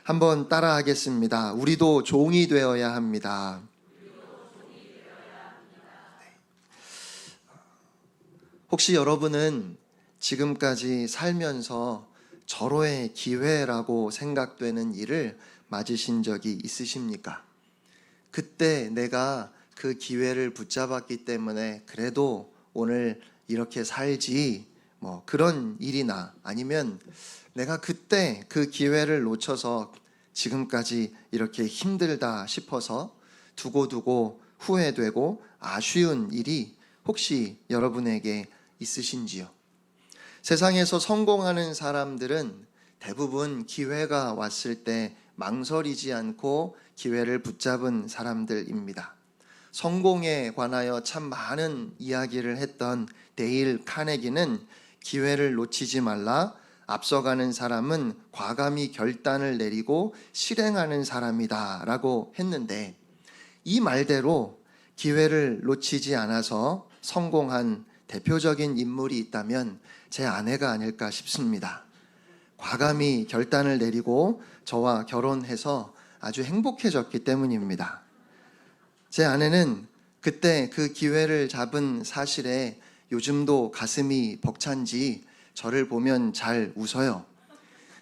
한번 따라하겠습니다. 우리도 종이 되어야 합니다. 혹시 여러분은 지금까지 살면서 절호의 기회라고 생각되는 일을 맞으신 적이 있으십니까? 그때 내가 그 기회를 붙잡았기 때문에 그래도 오늘 이렇게 살지, 그런 일이나 아니면 내가 그때 그 기회를 놓쳐서 지금까지 이렇게 힘들다 싶어서 두고두고 후회되고 아쉬운 일이 혹시 여러분에게 있으신지요? 세상에서 성공하는 사람들은 대부분 기회가 왔을 때 망설이지 않고 기회를 붙잡은 사람들입니다. 성공에 관하여 참 많은 이야기를 했던 데일 카네기는 기회를 놓치지 말라, 앞서가는 사람은 과감히 결단을 내리고 실행하는 사람이다 라고 했는데, 이 말대로 기회를 놓치지 않아서 성공한 대표적인 인물이 있다면 제 아내가 아닐까 싶습니다. 과감히 결단을 내리고 저와 결혼해서 아주 행복해졌기 때문입니다. 제 아내는 그때 그 기회를 잡은 사실에 요즘도 가슴이 벅찬지 저를 보면 잘 웃어요.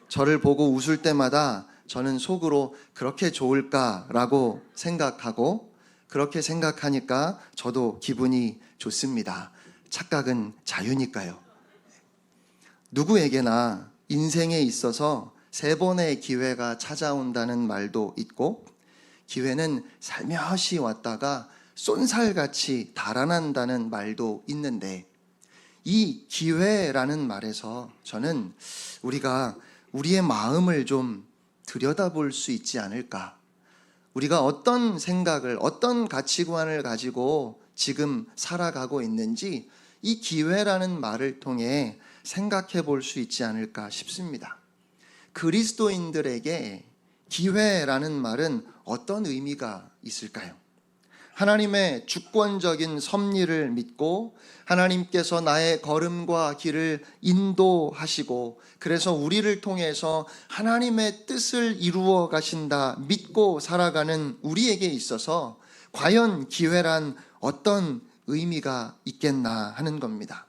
저를 보고 웃을 때마다 저는 속으로 그렇게 좋을까라고 생각하고, 그렇게 생각하니까 저도 기분이 좋습니다. 착각은 자유니까요. 누구에게나 인생에 있어서 3번의 기회가 찾아온다는 말도 있고, 기회는 살며시 왔다가 쏜살같이 달아난다는 말도 있는데, 이 기회라는 말에서 저는 우리가 우리의 마음을 좀 들여다볼 수 있지 않을까. 우리가 어떤 생각을, 어떤 가치관을 가지고 지금 살아가고 있는지 이 기회라는 말을 통해 생각해 볼 수 있지 않을까 싶습니다. 그리스도인들에게 기회라는 말은 어떤 의미가 있을까요? 하나님의 주권적인 섭리를 믿고 하나님께서 나의 걸음과 길을 인도하시고, 그래서 우리를 통해서 하나님의 뜻을 이루어 가신다 믿고 살아가는 우리에게 있어서 과연 기회란 어떤 의미가 있겠나 하는 겁니다.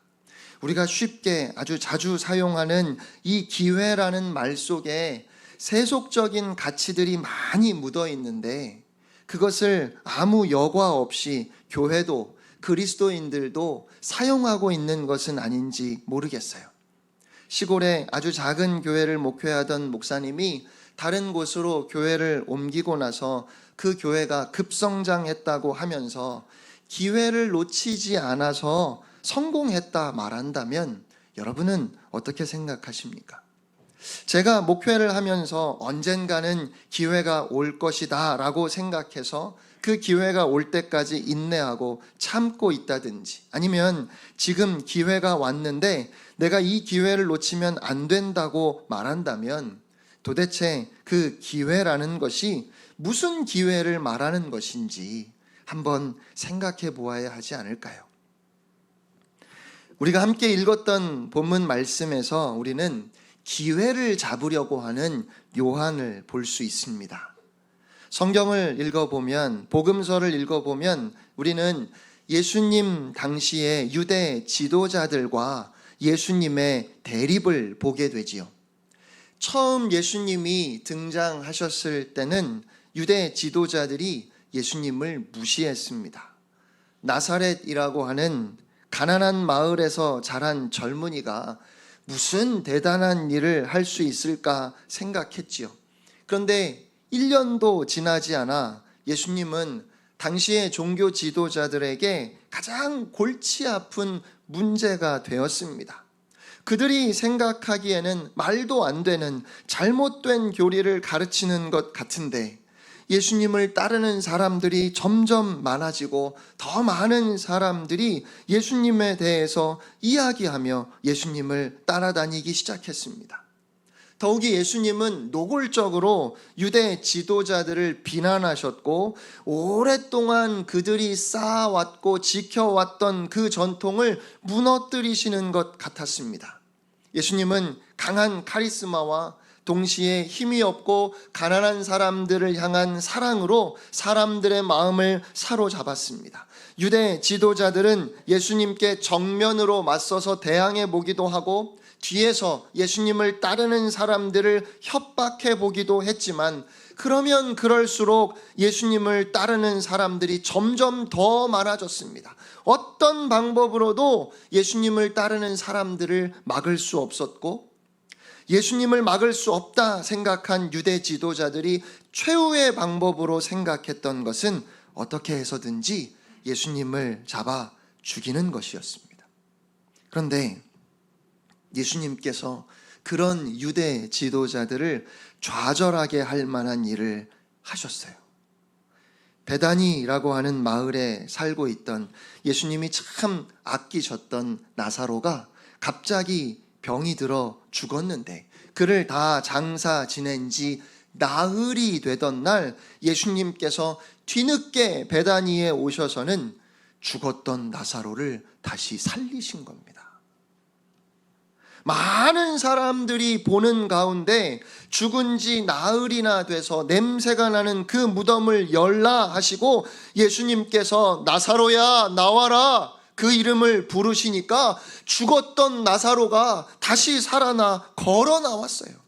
우리가 쉽게 아주 자주 사용하는 이 기회라는 말 속에 세속적인 가치들이 많이 묻어 있는데, 그것을 아무 여과 없이 교회도 그리스도인들도 사용하고 있는 것은 아닌지 모르겠어요. 시골에 아주 작은 교회를 목회하던 목사님이 다른 곳으로 교회를 옮기고 나서 그 교회가 급성장했다고 하면서 기회를 놓치지 않아서 성공했다 말한다면 여러분은 어떻게 생각하십니까? 제가 목회를 하면서 언젠가는 기회가 올 것이다 라고 생각해서 그 기회가 올 때까지 인내하고 참고 있다든지, 아니면 지금 기회가 왔는데 내가 이 기회를 놓치면 안 된다고 말한다면 도대체 그 기회라는 것이 무슨 기회를 말하는 것인지 한번 생각해 보아야 하지 않을까요? 우리가 함께 읽었던 본문 말씀에서 우리는 기회를 잡으려고 하는 요한을 볼 수 있습니다. 성경을 읽어보면, 복음서를 읽어보면 우리는 예수님 당시의 유대 지도자들과 예수님의 대립을 보게 되지요. 처음 예수님이 등장하셨을 때는 유대 지도자들이 예수님을 무시했습니다. 나사렛이라고 하는 가난한 마을에서 자란 젊은이가 무슨 대단한 일을 할 수 있을까 생각했지요. 그런데 1년도 지나지 않아 예수님은 당시의 종교 지도자들에게 가장 골치 아픈 문제가 되었습니다. 그들이 생각하기에는 말도 안 되는 잘못된 교리를 가르치는 것 같은데, 예수님을 따르는 사람들이 점점 많아지고 더 많은 사람들이 예수님에 대해서 이야기하며 예수님을 따라다니기 시작했습니다. 더욱이 예수님은 노골적으로 유대 지도자들을 비난하셨고, 오랫동안 그들이 쌓아왔고 지켜왔던 그 전통을 무너뜨리시는 것 같았습니다. 예수님은 강한 카리스마와 동시에 힘이 없고 가난한 사람들을 향한 사랑으로 사람들의 마음을 사로잡았습니다. 유대 지도자들은 예수님께 정면으로 맞서서 대항해 보기도 하고 뒤에서 예수님을 따르는 사람들을 협박해 보기도 했지만, 그러면 그럴수록 예수님을 따르는 사람들이 점점 더 많아졌습니다. 어떤 방법으로도 예수님을 따르는 사람들을 막을 수 없었고, 예수님을 막을 수 없다 생각한 유대 지도자들이 최후의 방법으로 생각했던 것은 어떻게 해서든지 예수님을 잡아 죽이는 것이었습니다. 그런데 예수님께서 그런 유대 지도자들을 좌절하게 할 만한 일을 하셨어요. 베다니라고 하는 마을에 살고 있던 예수님이 참 아끼셨던 나사로가 갑자기 병이 들어 죽었는데, 그를 다 장사 지낸 지 나흘이 되던 날 예수님께서 뒤늦게 베다니에 오셔서는 죽었던 나사로를 다시 살리신 겁니다. 많은 사람들이 보는 가운데 죽은 지 나흘이나 돼서 냄새가 나는 그 무덤을 열라 하시고 예수님께서 나사로야 나와라 그 이름을 부르시니까 죽었던 나사로가 다시 살아나 걸어 나왔어요.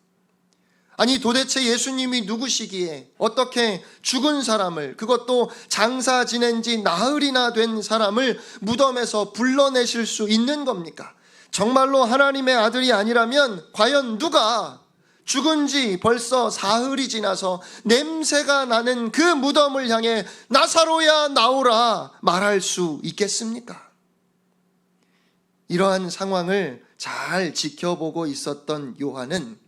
아니, 도대체 예수님이 누구시기에 어떻게 죽은 사람을, 그것도 장사 지낸 지 나흘이나 된 사람을 무덤에서 불러내실 수 있는 겁니까? 정말로 하나님의 아들이 아니라면 과연 누가 죽은 지 벌써 사흘이 지나서 냄새가 나는 그 무덤을 향해 나사로야 나오라 말할 수 있겠습니까? 이러한 상황을 잘 지켜보고 있었던 요한은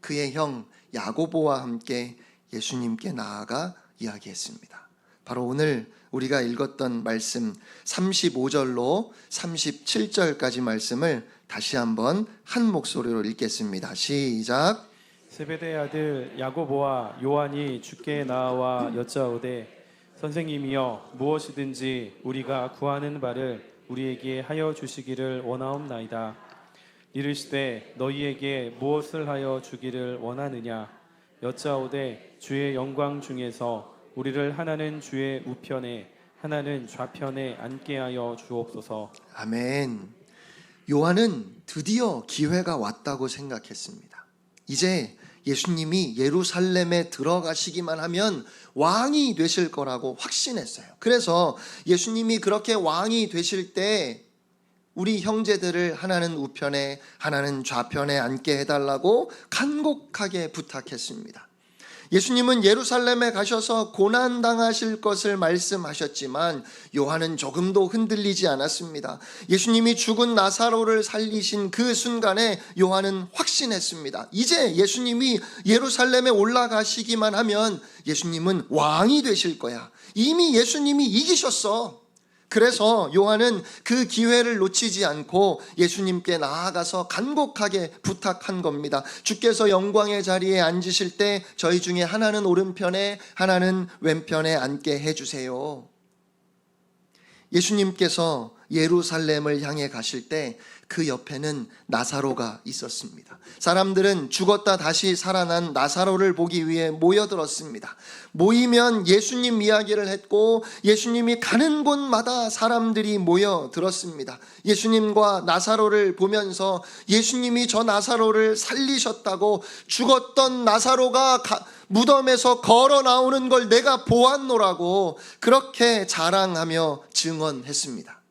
그의 형 야고보와 함께 예수님께 나아가 이야기했습니다. 바로 오늘 우리가 읽었던 말씀 35절로 37절까지 말씀을 다시 한번 한 목소리로 읽겠습니다. 시작. 세베대의 아들 야고보와 요한이 주께 나와 여짜오되 선생님이여 무엇이든지 우리가 구하는 바를 우리에게 하여 주시기를 원하옵나이다. 이르시되 너희에게 무엇을 하여 주기를 원하느냐? 여짜오되 주의 영광 중에서 우리를 하나는 주의 우편에 하나는 좌편에 앉게 하여 주옵소서. 아멘. 요한은 드디어 기회가 왔다고 생각했습니다. 이제 예수님이 예루살렘에 들어가시기만 하면 왕이 되실 거라고 확신했어요. 그래서 예수님이 그렇게 왕이 되실 때 우리 형제들을 하나는 우편에 하나는 좌편에 앉게 해달라고 간곡하게 부탁했습니다. 예수님은 예루살렘에 가셔서 고난당하실 것을 말씀하셨지만 요한은 조금도 흔들리지 않았습니다. 예수님이 죽은 나사로를 살리신 그 순간에 요한은 확신했습니다. 이제 예수님이 예루살렘에 올라가시기만 하면 예수님은 왕이 되실 거야. 이미 예수님이 이기셨어. 그래서 요한은 그 기회를 놓치지 않고 예수님께 나아가서 간곡하게 부탁한 겁니다. 주께서 영광의 자리에 앉으실 때 저희 중에 하나는 오른편에 하나는 왼편에 앉게 해주세요. 예수님께서 예루살렘을 향해 가실 때 그 옆에는 나사로가 있었습니다. 사람들은 죽었다 다시 살아난 나사로를 보기 위해 모여들었습니다. 모이면 예수님 이야기를 했고 예수님이 가는 곳마다 사람들이 모여들었습니다. 예수님과 나사로를 보면서 예수님이 저 나사로를 살리셨다고, 죽었던 나사로가 무덤에서 걸어 나오는 걸 내가 보았노라고 그렇게 자랑하며 증언했습니다.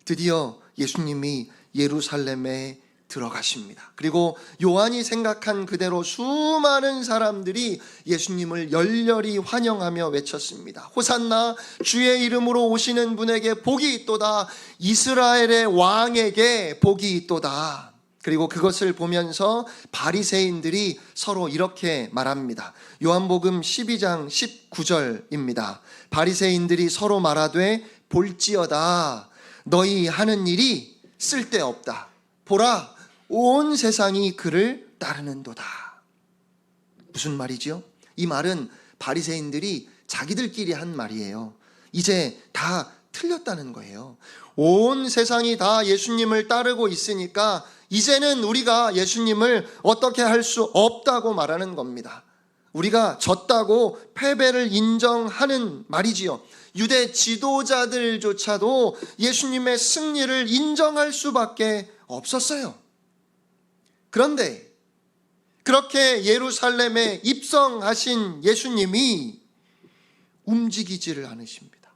드디어 예수님이 예루살렘에 들어가십니다. 그리고 요한이 생각한 그대로 수많은 사람들이 예수님을 열렬히 환영하며 외쳤습니다. 호산나, 주의 이름으로 오시는 분에게 복이 있도다. 이스라엘의 왕에게 복이 있도다. 그리고 그것을 보면서 바리새인들이 서로 이렇게 말합니다. 요한복음 12장 19절입니다. 바리새인들이 서로 말하되 볼지어다 너희 하는 일이 쓸데없다. 보라, 온 세상이 그를 따르는도다. 무슨 말이지요? 이 말은 바리새인들이 자기들끼리 한 말이에요. 이제 다 틀렸다는 거예요. 온 세상이 다 예수님을 따르고 있으니까 이제는 우리가 예수님을 어떻게 할 수 없다고 말하는 겁니다. 우리가 졌다고 패배를 인정하는 말이지요. 유대 지도자들조차도 예수님의 승리를 인정할 수밖에 없었어요. 그런데 그렇게 예루살렘에 입성하신 예수님이 움직이지를 않으십니다.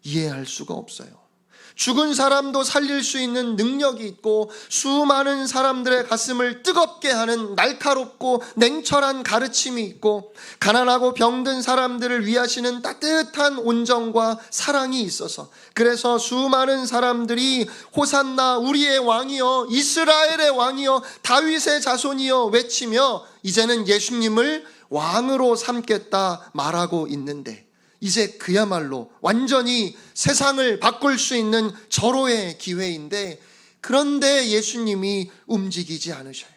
이해할 수가 없어요. 죽은 사람도 살릴 수 있는 능력이 있고 수많은 사람들의 가슴을 뜨겁게 하는 날카롭고 냉철한 가르침이 있고 가난하고 병든 사람들을 위하시는 따뜻한 온정과 사랑이 있어서 그래서 수많은 사람들이 호산나 우리의 왕이여 이스라엘의 왕이여 다윗의 자손이여 외치며 이제는 예수님을 왕으로 삼겠다 말하고 있는데 이제 그야말로 완전히 세상을 바꿀 수 있는 절호의 기회인데 그런데 예수님이 움직이지 않으셔요.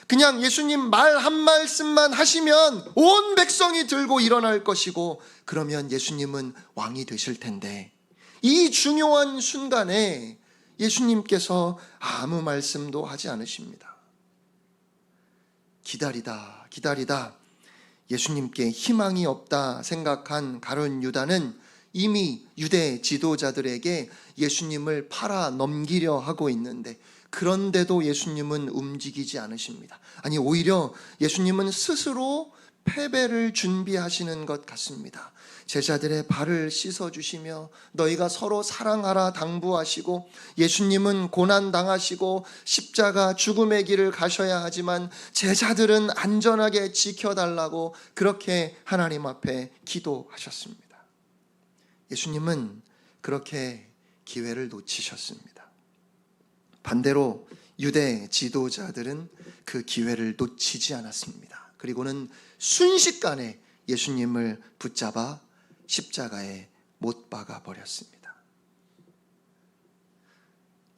그냥 예수님 말 한 말씀만 하시면 온 백성이 들고 일어날 것이고 그러면 예수님은 왕이 되실 텐데 이 중요한 순간에 예수님께서 아무 말씀도 하지 않으십니다. 기다리다 예수님께 희망이 없다 생각한 가룟 유다는 이미 유대 지도자들에게 예수님을 팔아 넘기려 하고 있는데 그런데도 예수님은 움직이지 않으십니다. 아니 오히려 예수님은 스스로 패배를 준비하시는 것 같습니다. 제자들의 발을 씻어주시며 너희가 서로 사랑하라 당부하시고 예수님은 고난당하시고 십자가 죽음의 길을 가셔야 하지만 제자들은 안전하게 지켜달라고 그렇게 하나님 앞에 기도하셨습니다. 예수님은 그렇게 기회를 놓치셨습니다. 반대로 유대 지도자들은 그 기회를 놓치지 않았습니다. 그리고는 순식간에 예수님을 붙잡아 십자가에 못 박아 버렸습니다.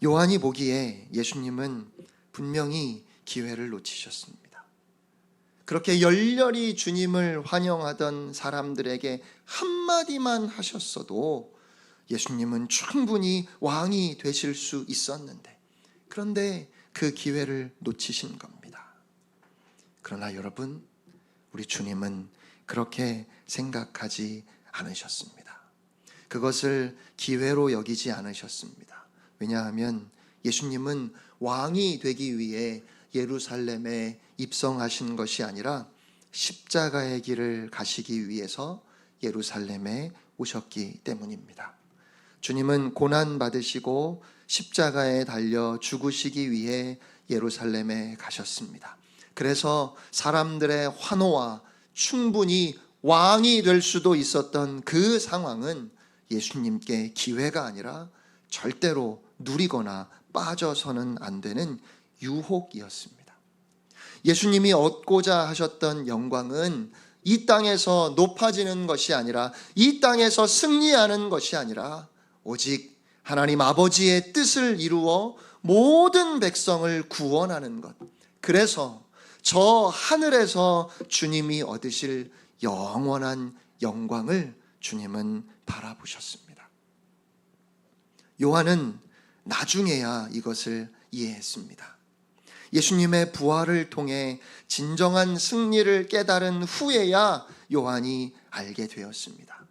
요한이 보기에 예수님은 분명히 기회를 놓치셨습니다. 그렇게 열렬히 주님을 환영하던 사람들에게 한마디만 하셨어도 예수님은 충분히 왕이 되실 수 있었는데 그런데 그 기회를 놓치신 겁니다. 그러나 여러분, 우리 주님은 그렇게 생각하지 않으셨습니다. 그것을 기회로 여기지 않으셨습니다. 왜냐하면 예수님은 왕이 되기 위해 예루살렘에 입성하신 것이 아니라 십자가의 길을 가시기 위해서 예루살렘에 오셨기 때문입니다. 주님은 고난 받으시고 십자가에 달려 죽으시기 위해 예루살렘에 가셨습니다. 그래서 사람들의 환호와 충분히 왕이 될 수도 있었던 그 상황은 예수님께 기회가 아니라 절대로 누리거나 빠져서는 안 되는 유혹이었습니다. 예수님이 얻고자 하셨던 영광은 이 땅에서 높아지는 것이 아니라 이 땅에서 승리하는 것이 아니라 오직 하나님 아버지의 뜻을 이루어 모든 백성을 구원하는 것. 그래서 저 하늘에서 주님이 얻으실 영원한 영광을 주님은 바라보셨습니다. 요한은 나중에야 이것을 이해했습니다. 예수님의 부활을 통해 진정한 승리를 깨달은 후에야 요한이 알게 되었습니다.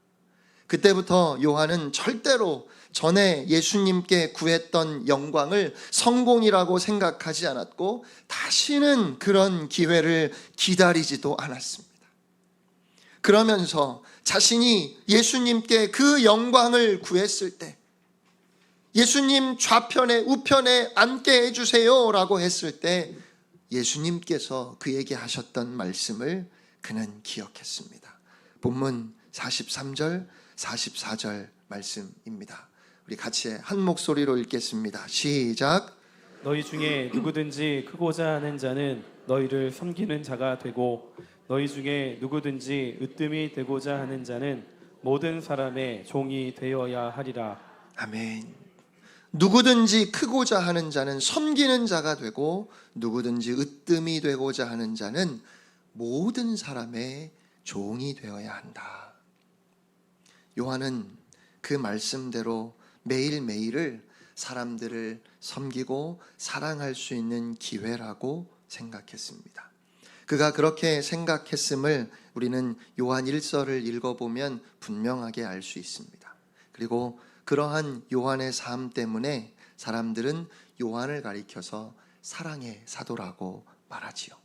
그때부터 요한은 절대로 전에 예수님께 구했던 영광을 성공이라고 생각하지 않았고 다시는 그런 기회를 기다리지도 않았습니다. 그러면서 자신이 예수님께 그 영광을 구했을 때 예수님 좌편에 우편에 앉게 해주세요 라고 했을 때 예수님께서 그에게 하셨던 말씀을 그는 기억했습니다. 본문 43절 44절 말씀입니다. 우리 같이 한 목소리로 읽겠습니다. 시작. 너희 중에 누구든지 크고자 하는 자는 너희를 섬기는 자가 되고 너희 중에 누구든지 으뜸이 되고자 하는 자는 모든 사람의 종이 되어야 하리라. 아멘. 누구든지 크고자 하는 자는 섬기는 자가 되고 누구든지 으뜸이 되고자 하는 자는 모든 사람의 종이 되어야 한다. 요한은 그 말씀대로 매일매일을 사람들을 섬기고 사랑할 수 있는 기회라고 생각했습니다. 그가 그렇게 생각했음을 우리는 요한 1서를 읽어보면 분명하게 알 수 있습니다. 그리고 그러한 요한의 삶 때문에 사람들은 요한을 가리켜서 사랑의 사도라고 말하지요.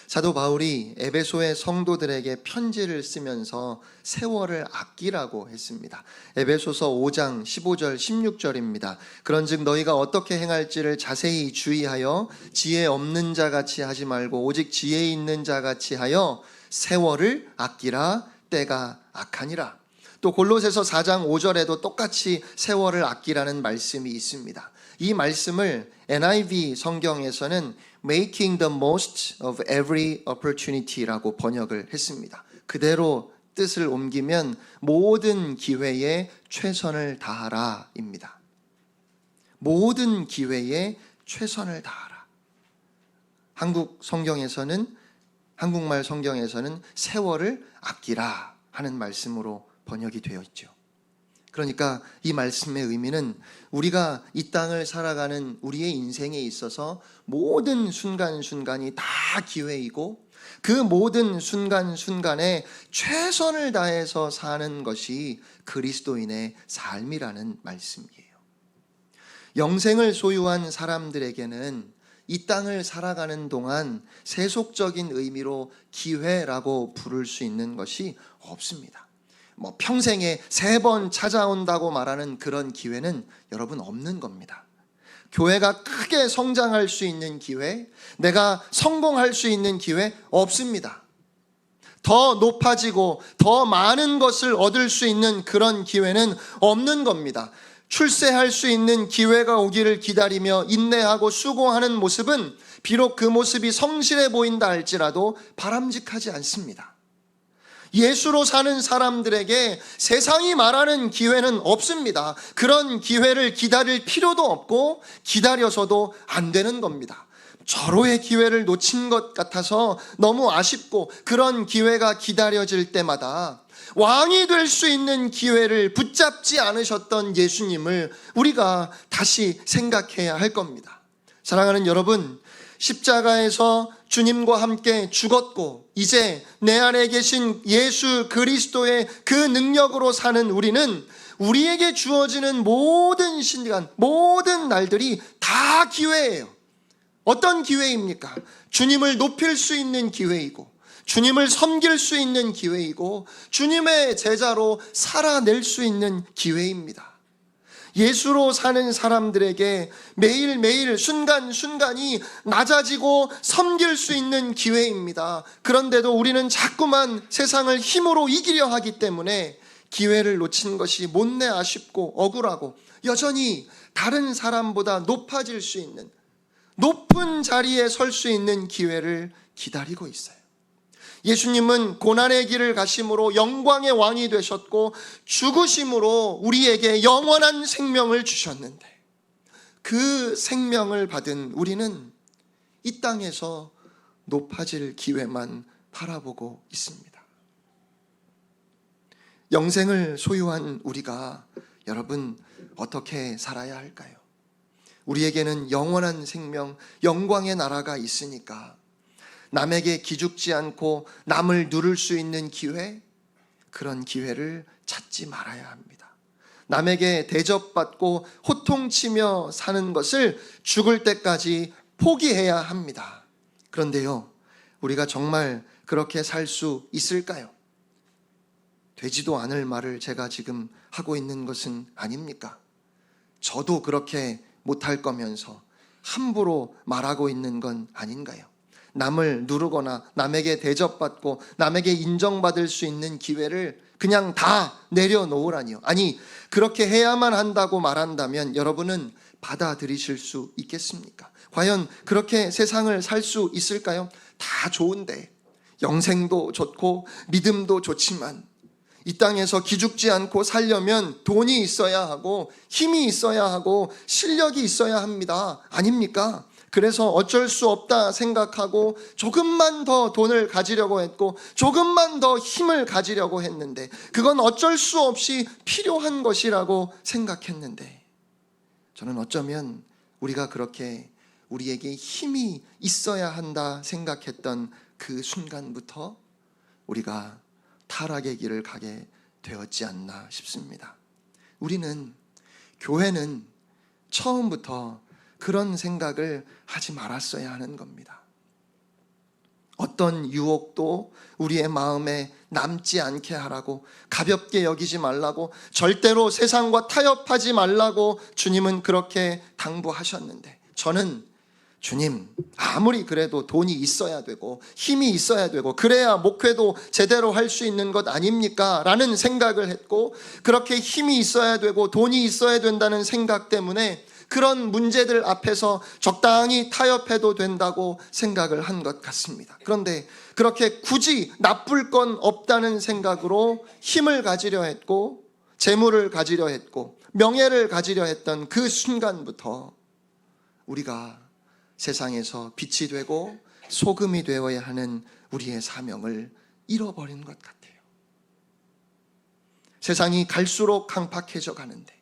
사도 바울이 에베소의 성도들에게 편지를 쓰면서 세월을 아끼라고 했습니다. 에베소서 5장 15절 16절입니다. 그런즉 너희가 어떻게 행할지를 자세히 주의하여 지혜 없는 자같이 하지 말고 오직 지혜 있는 자같이 하여 세월을 아끼라. 때가 악하니라. 또 골로새서 4장 5절에도 똑같이 세월을 아끼라는 말씀이 있습니다. 이 말씀을 NIV 성경에서는 Making the most of every opportunity라고 번역을 했습니다. 그대로 뜻을 옮기면 모든 기회에 최선을 다하라입니다. 모든 기회에 최선을 다하라. 한국말 성경에서는 세월을 아끼라 하는 말씀으로 번역이 되어 있죠. 그러니까 이 말씀의 의미는 우리가 이 땅을 살아가는 우리의 인생에 있어서 모든 순간순간이 다 기회이고 그 모든 순간순간에 최선을 다해서 사는 것이 그리스도인의 삶이라는 말씀이에요. 영생을 소유한 사람들에게는 이 땅을 살아가는 동안 세속적인 의미로 기회라고 부를 수 있는 것이 없습니다. 평생에 3번 찾아온다고 말하는 그런 기회는 여러분 없는 겁니다. 교회가 크게 성장할 수 있는 기회, 내가 성공할 수 있는 기회 없습니다. 더 높아지고 더 많은 것을 얻을 수 있는 그런 기회는 없는 겁니다. 출세할 수 있는 기회가 오기를 기다리며 인내하고 수고하는 모습은 비록 그 모습이 성실해 보인다 할지라도 바람직하지 않습니다. 예수로 사는 사람들에게 세상이 말하는 기회는 없습니다. 그런 기회를 기다릴 필요도 없고 기다려서도 안 되는 겁니다. 절호의 기회를 놓친 것 같아서 너무 아쉽고 그런 기회가 기다려질 때마다 왕이 될 수 있는 기회를 붙잡지 않으셨던 예수님을 우리가 다시 생각해야 할 겁니다. 사랑하는 여러분, 십자가에서 주님과 함께 죽었고 이제 내 안에 계신 예수 그리스도의 그 능력으로 사는 우리는 우리에게 주어지는 모든 시간, 모든 날들이 다 기회예요. 어떤 기회입니까? 주님을 높일 수 있는 기회이고 주님을 섬길 수 있는 기회이고 주님의 제자로 살아낼 수 있는 기회입니다. 예수로 사는 사람들에게 매일매일 순간순간이 낮아지고 섬길 수 있는 기회입니다. 그런데도 우리는 자꾸만 세상을 힘으로 이기려 하기 때문에 기회를 놓친 것이 못내 아쉽고 억울하고 여전히 다른 사람보다 높아질 수 있는 높은 자리에 설 수 있는 기회를 기다리고 있어요. 예수님은 고난의 길을 가심으로 영광의 왕이 되셨고 죽으심으로 우리에게 영원한 생명을 주셨는데 그 생명을 받은 우리는 이 땅에서 높아질 기회만 바라보고 있습니다. 영생을 소유한 우리가 여러분 어떻게 살아야 할까요? 우리에게는 영원한 생명, 영광의 나라가 있으니까 남에게 기죽지 않고 남을 누를 수 있는 기회, 그런 기회를 찾지 말아야 합니다. 남에게 대접받고 호통치며 사는 것을 죽을 때까지 포기해야 합니다. 그런데요, 우리가 정말 그렇게 살 수 있을까요? 되지도 않을 말을 제가 지금 하고 있는 것은 아닙니까? 저도 그렇게 못할 거면서 함부로 말하고 있는 건 아닌가요? 남을 누르거나 남에게 대접받고 남에게 인정받을 수 있는 기회를 그냥 다 내려놓으라니요. 아니, 그렇게 해야만 한다고 말한다면 여러분은 받아들이실 수 있겠습니까? 과연 그렇게 세상을 살 수 있을까요? 다 좋은데 영생도 좋고 믿음도 좋지만 이 땅에서 기죽지 않고 살려면 돈이 있어야 하고 힘이 있어야 하고 실력이 있어야 합니다. 아닙니까? 그래서 어쩔 수 없다 생각하고 조금만 더 돈을 가지려고 했고 조금만 더 힘을 가지려고 했는데 그건 어쩔 수 없이 필요한 것이라고 생각했는데 저는 어쩌면 우리가 그렇게 우리에게 힘이 있어야 한다 생각했던 그 순간부터 우리가 타락의 길을 가게 되었지 않나 싶습니다. 우리는, 교회는 처음부터 그런 생각을 하지 말았어야 하는 겁니다. 어떤 유혹도 우리의 마음에 남지 않게 하라고, 가볍게 여기지 말라고, 절대로 세상과 타협하지 말라고 주님은 그렇게 당부하셨는데, 저는 주님, 아무리 그래도 돈이 있어야 되고 힘이 있어야 되고 그래야 목회도 제대로 할 수 있는 것 아닙니까? 라는 생각을 했고, 그렇게 힘이 있어야 되고 돈이 있어야 된다는 생각 때문에 그런 문제들 앞에서 적당히 타협해도 된다고 생각을 한 것 같습니다. 그런데 그렇게 굳이 나쁠 건 없다는 생각으로 힘을 가지려 했고, 재물을 가지려 했고, 명예를 가지려 했던 그 순간부터 우리가 세상에서 빛이 되고 소금이 되어야 하는 우리의 사명을 잃어버린 것 같아요. 세상이 갈수록 강팍해져 가는데,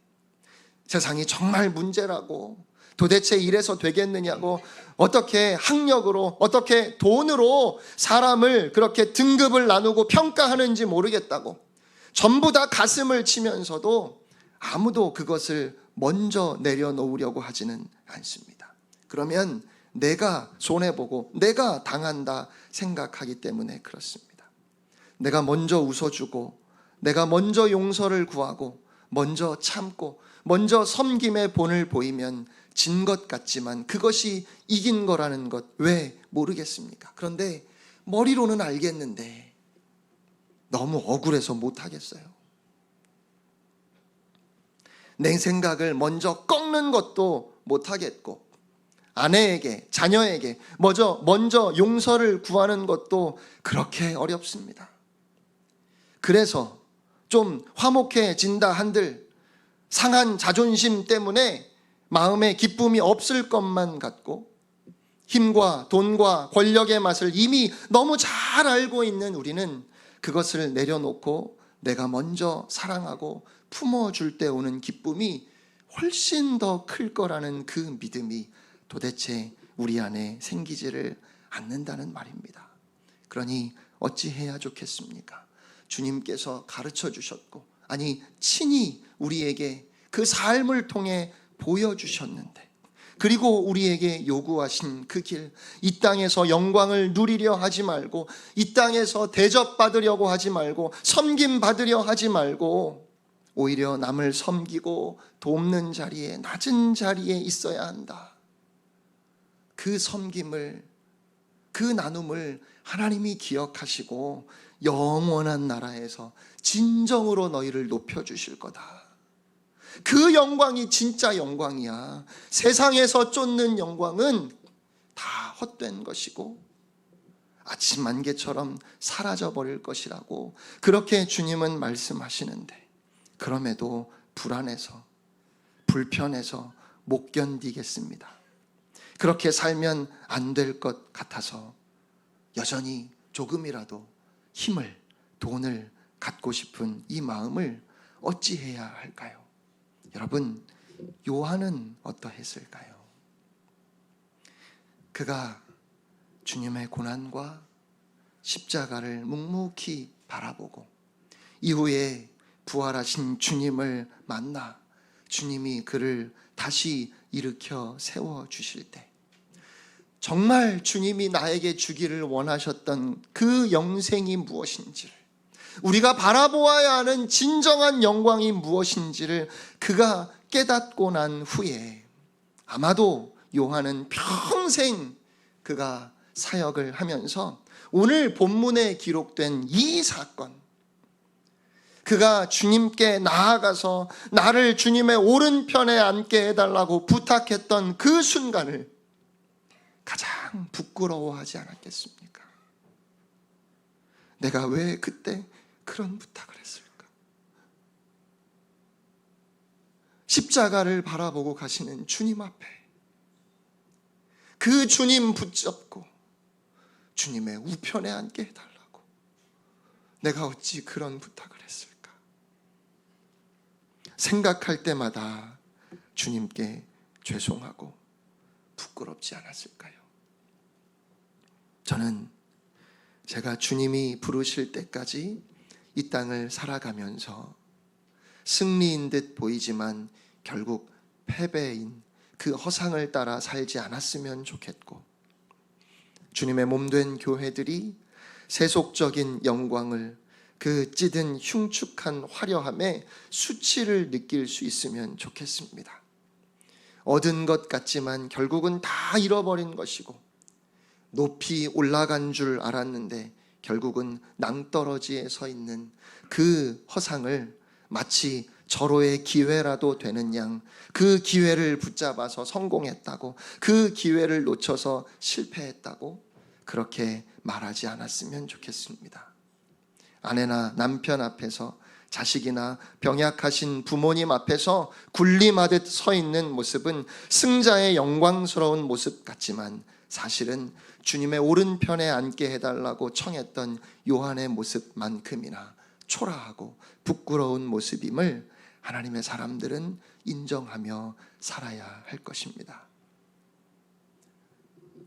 세상이 정말 문제라고, 도대체 이래서 되겠느냐고, 어떻게 학력으로, 어떻게 돈으로 사람을 그렇게 등급을 나누고 평가하는지 모르겠다고 전부 다 가슴을 치면서도 아무도 그것을 먼저 내려놓으려고 하지는 않습니다. 그러면 내가 손해보고 내가 당한다 생각하기 때문에 그렇습니다. 내가 먼저 웃어주고, 내가 먼저 용서를 구하고, 먼저 참고, 먼저 섬김의 본을 보이면 진 것 같지만 그것이 이긴 거라는 것 왜 모르겠습니까? 그런데 머리로는 알겠는데 너무 억울해서 못하겠어요. 내 생각을 먼저 꺾는 것도 못하겠고, 아내에게, 자녀에게 먼저 용서를 구하는 것도 그렇게 어렵습니다. 그래서 좀 화목해진다 한들 상한 자존심 때문에 마음에 기쁨이 없을 것만 같고, 힘과 돈과 권력의 맛을 이미 너무 잘 알고 있는 우리는 그것을 내려놓고 내가 먼저 사랑하고 품어줄 때 오는 기쁨이 훨씬 더 클 거라는 그 믿음이 도대체 우리 안에 생기지를 않는다는 말입니다. 그러니 어찌해야 좋겠습니까? 주님께서 가르쳐 주셨고, 아니 친히 우리에게 그 삶을 통해 보여주셨는데, 그리고 우리에게 요구하신 그 길, 이 땅에서 영광을 누리려 하지 말고, 이 땅에서 대접받으려고 하지 말고, 섬김받으려 하지 말고, 오히려 남을 섬기고 돕는 자리에, 낮은 자리에 있어야 한다. 그 섬김을, 그 나눔을 하나님이 기억하시고 영원한 나라에서 진정으로 너희를 높여주실 거다. 그 영광이 진짜 영광이야. 세상에서 쫓는 영광은 다 헛된 것이고 아침 안개처럼 사라져버릴 것이라고 그렇게 주님은 말씀하시는데, 그럼에도 불안해서, 불편해서 못 견디겠습니다. 그렇게 살면 안 될 것 같아서 여전히 조금이라도 힘을, 돈을 갖고 싶은 이 마음을 어찌해야 할까요? 여러분, 요한은 어떠했을까요? 그가 주님의 고난과 십자가를 묵묵히 바라보고 이후에 부활하신 주님을 만나 주님이 그를 다시 일으켜 세워주실 때, 정말 주님이 나에게 주기를 원하셨던 그 영생이 무엇인지를, 우리가 바라보아야 하는 진정한 영광이 무엇인지를 그가 깨닫고 난 후에 아마도 요한은 평생 그가 사역을 하면서 오늘 본문에 기록된 이 사건, 그가 주님께 나아가서 나를 주님의 오른편에 앉게 해달라고 부탁했던 그 순간을 가장 부끄러워하지 않았겠습니까? 내가 왜 그때 그런 부탁을 했을까? 십자가를 바라보고 가시는 주님 앞에 그 주님 붙잡고 주님의 우편에 앉게 해달라고 내가 어찌 그런 부탁을 했을까? 생각할 때마다 주님께 죄송하고 부끄럽지 않았을까요? 저는 제가 주님이 부르실 때까지 이 땅을 살아가면서 승리인 듯 보이지만 결국 패배인 그 허상을 따라 살지 않았으면 좋겠고, 주님의 몸된 교회들이 세속적인 영광을, 그 찌든 흉측한 화려함에 수치를 느낄 수 있으면 좋겠습니다. 얻은 것 같지만 결국은 다 잃어버린 것이고, 높이 올라간 줄 알았는데 결국은 낭떠러지에 서 있는 그 허상을 마치 절호의 기회라도 되는 양, 그 기회를 붙잡아서 성공했다고, 그 기회를 놓쳐서 실패했다고 그렇게 말하지 않았으면 좋겠습니다. 아내나 남편 앞에서, 자식이나 병약하신 부모님 앞에서 군림하듯 서 있는 모습은 승자의 영광스러운 모습 같지만, 사실은 주님의 오른편에 앉게 해달라고 청했던 요한의 모습만큼이나 초라하고 부끄러운 모습임을 하나님의 사람들은 인정하며 살아야 할 것입니다.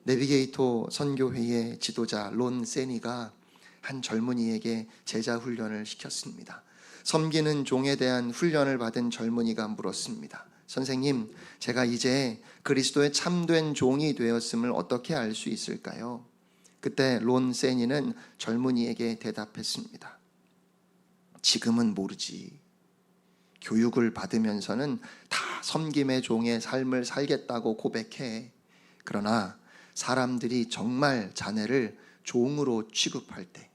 내비게이터 선교회의 지도자 론 세니가 한 젊은이에게 제자 훈련을 시켰습니다. 섬기는 종에 대한 훈련을 받은 젊은이가 물었습니다. 선생님, 제가 이제 그리스도의 참된 종이 되었음을 어떻게 알 수 있을까요? 그때 론 세니는 젊은이에게 대답했습니다. 지금은 모르지. 교육을 받으면서는 다 섬김의 종의 삶을 살겠다고 고백해. 그러나 사람들이 정말 자네를 종으로 취급할 때,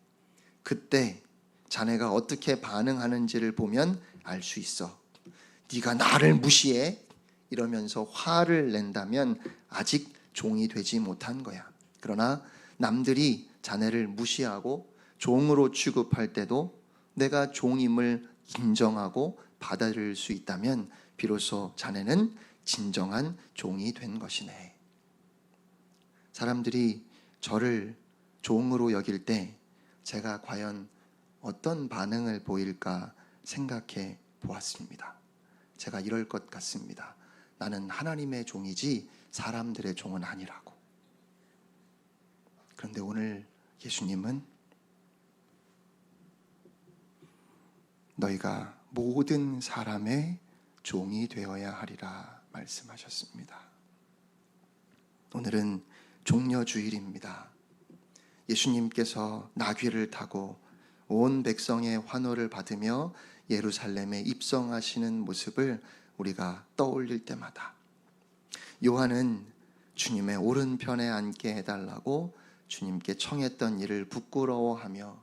그때 자네가 어떻게 반응하는지를 보면 알 수 있어. 네가 나를 무시해? 이러면서 화를 낸다면 아직 종이 되지 못한 거야. 그러나 남들이 자네를 무시하고 종으로 취급할 때도 내가 종임을 인정하고 받아들일 수 있다면 비로소 자네는 진정한 종이 된 것이네. 사람들이 저를 종으로 여길 때 제가 과연 어떤 반응을 보일까 생각해 보았습니다. 제가 이럴 것 같습니다. 나는 하나님의 종이지 사람들의 종은 아니라고. 그런데 오늘 예수님은 너희가 모든 사람의 종이 되어야 하리라 말씀하셨습니다. 오늘은 종려주일입니다. 예수님께서 나귀를 타고 온 백성의 환호를 받으며 예루살렘에 입성하시는 모습을 우리가 떠올릴 때마다 요한은 주님의 오른편에 앉게 해달라고 주님께 청했던 일을 부끄러워하며,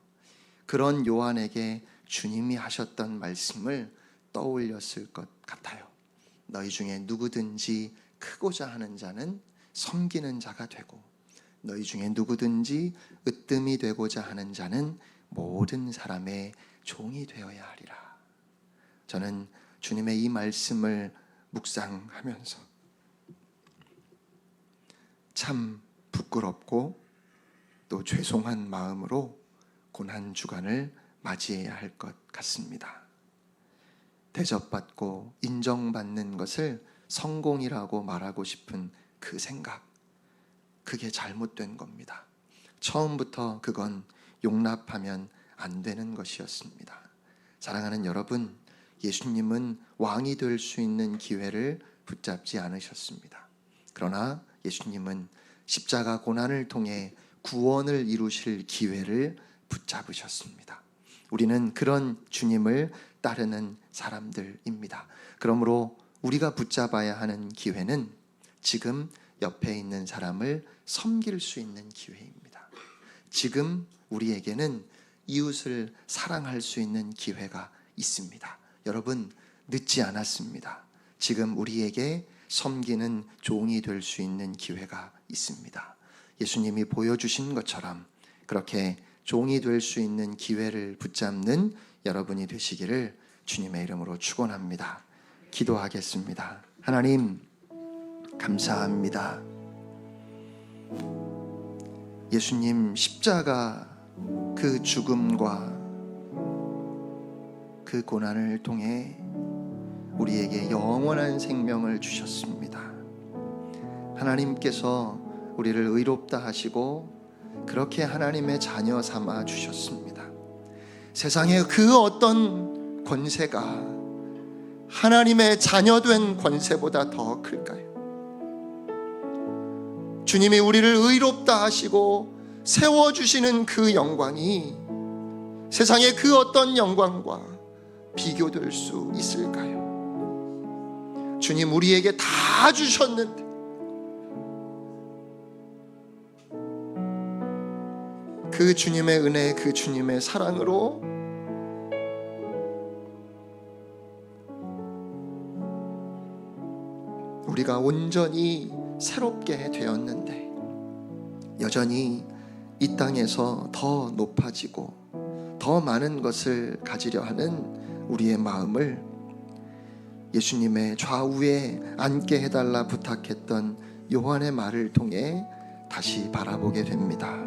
그런 요한에게 주님이 하셨던 말씀을 떠올렸을 것 같아요. 너희 중에 누구든지 크고자 하는 자는 섬기는 자가 되고, 너희 중에 누구든지 으뜸이 되고자 하는 자는 모든 사람의 종이 되어야 하리라. 저는 주님의 이 말씀을 묵상하면서 참 부끄럽고 또 죄송한 마음으로 고난 주간을 맞이해야 할 것 같습니다. 대접받고 인정받는 것을 성공이라고 말하고 싶은 그 생각, 그게 잘못된 겁니다. 처음부터 그건 용납하면 안 되는 것이었습니다. 사랑하는 여러분, 예수님은 왕이 될 수 있는 기회를 붙잡지 않으셨습니다. 그러나 예수님은 십자가 고난을 통해 구원을 이루실 기회를 붙잡으셨습니다. 우리는 그런 주님을 따르는 사람들입니다. 그러므로 우리가 붙잡아야 하는 기회는 지금 옆에 있는 사람을 섬길 수 있는 기회입니다. 지금 우리에게는 이웃을 사랑할 수 있는 기회가 있습니다. 여러분, 늦지 않았습니다. 지금 우리에게 섬기는 종이 될 수 있는 기회가 있습니다. 예수님이 보여주신 것처럼 그렇게 종이 될 수 있는 기회를 붙잡는 여러분이 되시기를 주님의 이름으로 축원합니다. 기도하겠습니다. 하나님, 감사합니다. 예수님 십자가 그 죽음과 그 고난을 통해 우리에게 영원한 생명을 주셨습니다. 하나님께서 우리를 의롭다 하시고 그렇게 하나님의 자녀 삼아 주셨습니다. 세상의 그 어떤 권세가 하나님의 자녀된 권세보다 더 클까요? 주님이 우리를 의롭다 하시고 세워주시는 그 영광이 세상의 그 어떤 영광과 비교될 수 있을까요? 주님 우리에게 다 주셨는데 그 주님의 은혜, 그 주님의 사랑으로 우리가 온전히 새롭게 되었는데 여전히 이 땅에서 더 높아지고 더 많은 것을 가지려 하는 우리의 마음을 예수님의 좌우에 앉게 해달라 부탁했던 요한의 말을 통해 다시 바라보게 됩니다.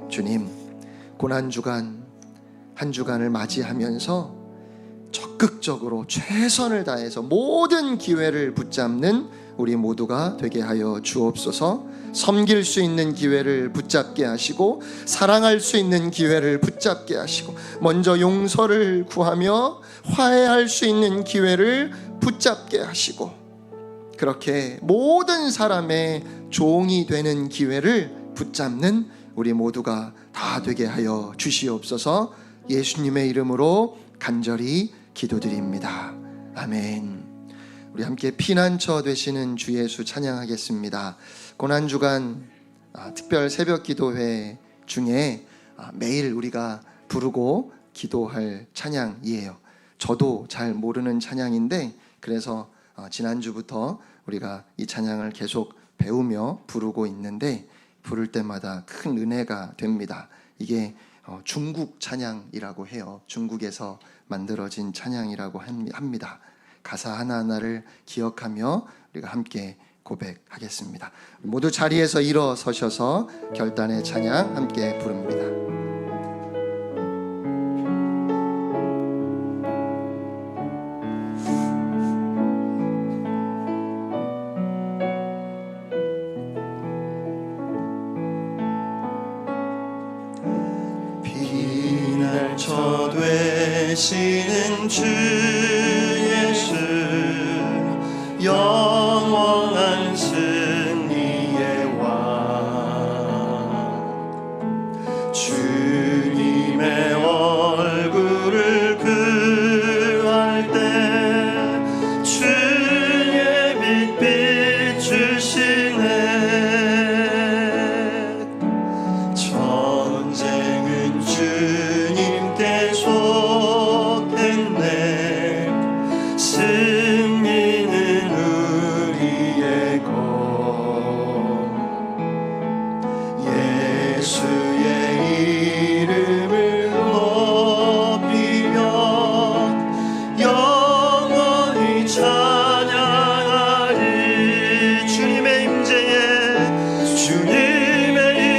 주님, 고난주간 한 주간을 맞이하면서 적극적으로 최선을 다해서 모든 기회를 붙잡는 우리 모두가 되게 하여 주옵소서. 섬길 수 있는 기회를 붙잡게 하시고 사랑할 수 있는 기회를 붙잡게 하시고 먼저 용서를 구하며 화해할 수 있는 기회를 붙잡게 하시고 그렇게 모든 사람의 종이 되는 기회를 붙잡는 우리 모두가 다 되게 하여 주시옵소서. 예수님의 이름으로 간절히 기도드립니다. 아멘. 우리 함께 피난처 되시는 주 예수 찬양하겠습니다. 고난주간 특별 새벽 기도회 중에 매일 우리가 부르고 기도할 찬양이에요. 저도 잘 모르는 찬양인데 그래서 지난주부터 우리가 이 찬양을 계속 배우며 부르고 있는데 부를 때마다 큰 은혜가 됩니다. 이게 중국 찬양이라고 해요. 중국에서 만들어진 찬양이라고 합니다. 가사 하나하나를 기억하며 우리가 함께 고백하겠습니다. 모두 자리에서 일어서셔서 결단의 찬양 함께 부릅니다. 피난처 되시는 주 예수 영원한 승리의 왕 주님의 얼굴을 구할 때 주의 빛 비추시네 전쟁은 주님께 속했네 승리는 우리의 것 예수의 이름을 높이며 영원히 찬양하리 주님의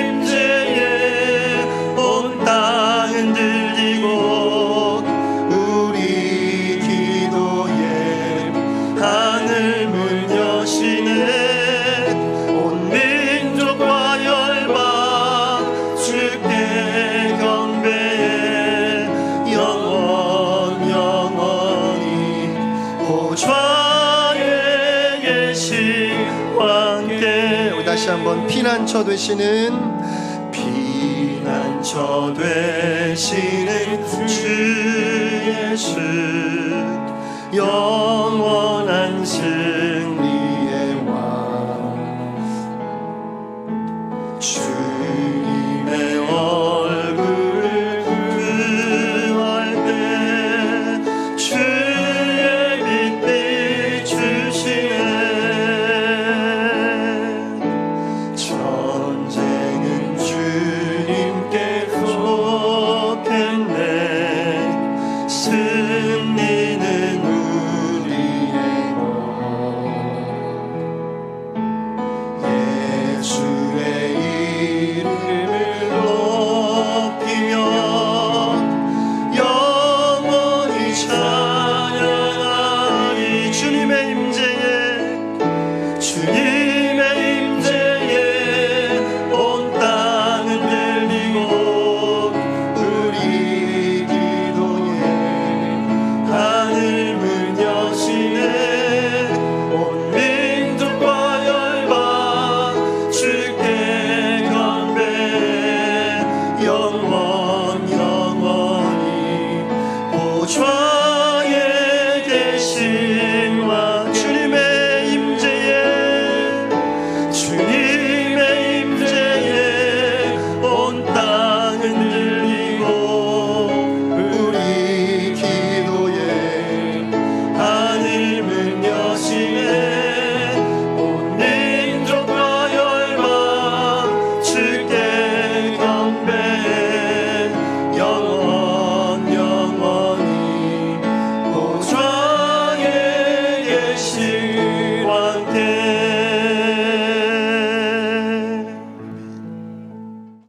임재에 온 땅은 들리고 우리 기도에 하늘 문 여시네 온 민족과 열방 주께 경배해 영원히 보좌에 계신 왕께 우리 다시 한번 피난처 되시는 피난처 되시는 주 예수 영원한 승리